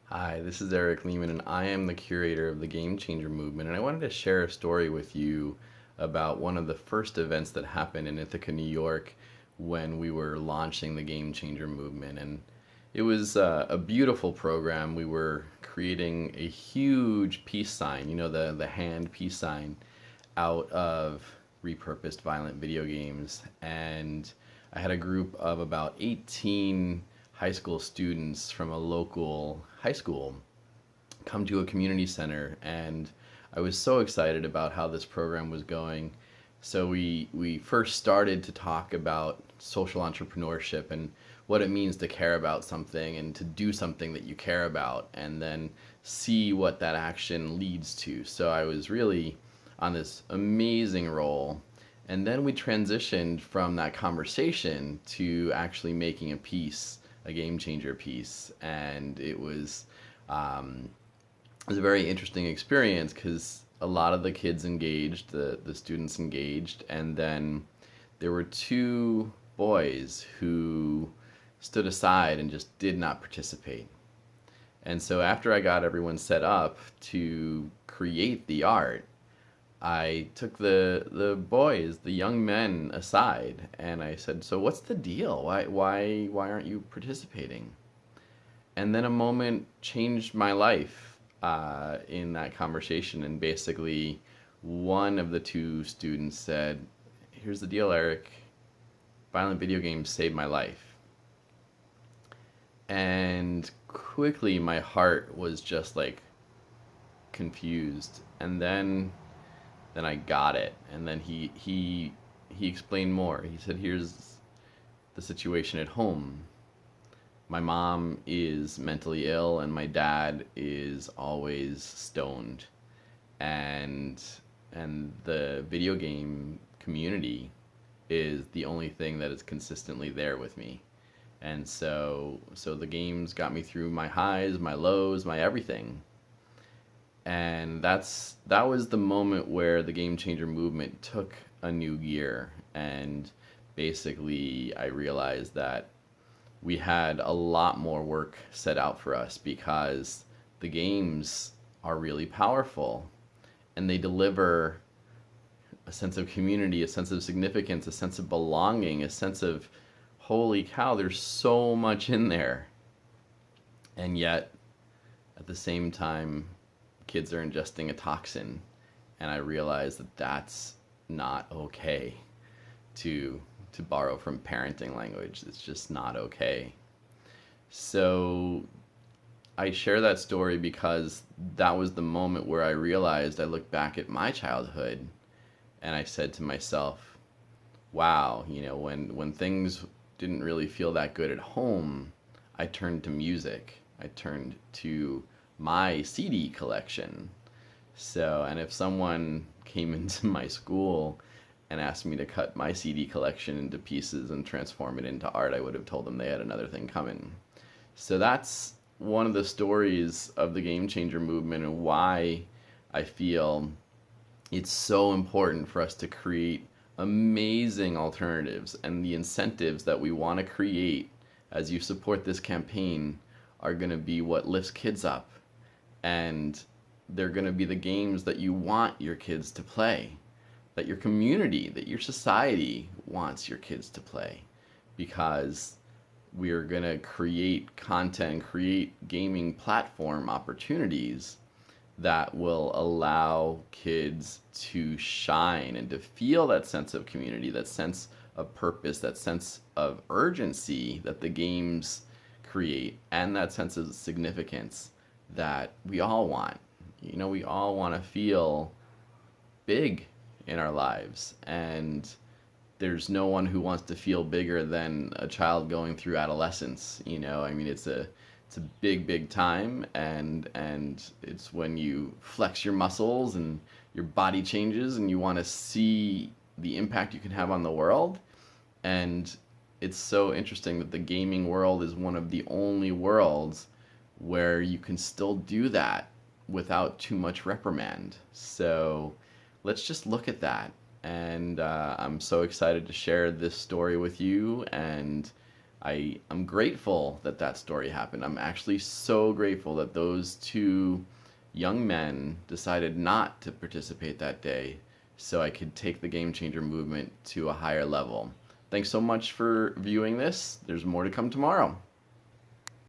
Hi, this is Eric Lehman, and I am the curator of the Game Changer Movement. And I wanted to share a story with you about one of the first events that happened in Ithaca, New York, when we were launching the Game Changer Movement. And it was a beautiful program. We were creating a huge peace sign, the hand peace sign, out of repurposed violent video games. And I had a group of about 18 high school students from a local high school come to a community center, and I was so excited about how this program was going. So we first started to talk about social entrepreneurship and what it means to care about something and to do something that you care about, and then see what that action leads to. So I was really on this amazing role. And then we transitioned from that conversation to actually making a piece, a game changer piece. And um, it was a very interesting experience because a lot of the kids engaged, the students engaged, and then there were two boys who stood aside and just did not participate. And so after I got everyone set up to create the art, I took the boys, the young men aside, and I said, "So what's the deal? Why aren't you participating?" And then a moment changed my life in that conversation. And basically, one of the two students said, "Here's the deal, Eric. Violent video games saved my life." And quickly, my heart was just like confused. And then I got it. And then he explained more. He said, "Here's the situation at home. My mom is mentally ill and my dad is always stoned, and the video game community is the only thing that is consistently there with me. And so the games got me through my highs, my lows, my everything." And that was the moment where the game changer movement took a new gear. And basically I realized that we had a lot more work set out for us because the games are really powerful, and they deliver a sense of community, a sense of significance, a sense of belonging, a sense of holy cow, there's so much in there. And yet at the same time, kids are ingesting a toxin, and I realized that that's not okay. To borrow from parenting language, it's just not okay. So I share that story because that was the moment where I realized, I looked back at my childhood and I said to myself, wow, when things didn't really feel that good at home, I turned to music. I turned to my CD collection. So, and if someone came into my school and asked me to cut my CD collection into pieces and transform it into art, I would have told them they had another thing coming. So that's one of the stories of the Game Changer movement, and why I feel it's so important for us to create amazing alternatives. And the incentives that we want to create as you support this campaign are going to be what lifts kids up. And they're going to be the games that you want your kids to play, that your community, that your society wants your kids to play. Because we're going to create content, create gaming platform opportunities that will allow kids to shine and to feel that sense of community, that sense of purpose, that sense of urgency that the games create, and that sense of significance that we all want. We all want to feel big in our lives, and there's no one who wants to feel bigger than a child going through adolescence. I mean, it's a big time, and it's when you flex your muscles and your body changes and you want to see the impact you can have on the world. And it's so interesting that the gaming world is one of the only worlds where you can still do that without too much reprimand. So let's just look at that. And I'm so excited to share this story with you. And I'm grateful that that story happened. I'm actually so grateful that those two young men decided not to participate that day so I could take the Game Changer movement to a higher level. Thanks so much for viewing this. There's more to come tomorrow.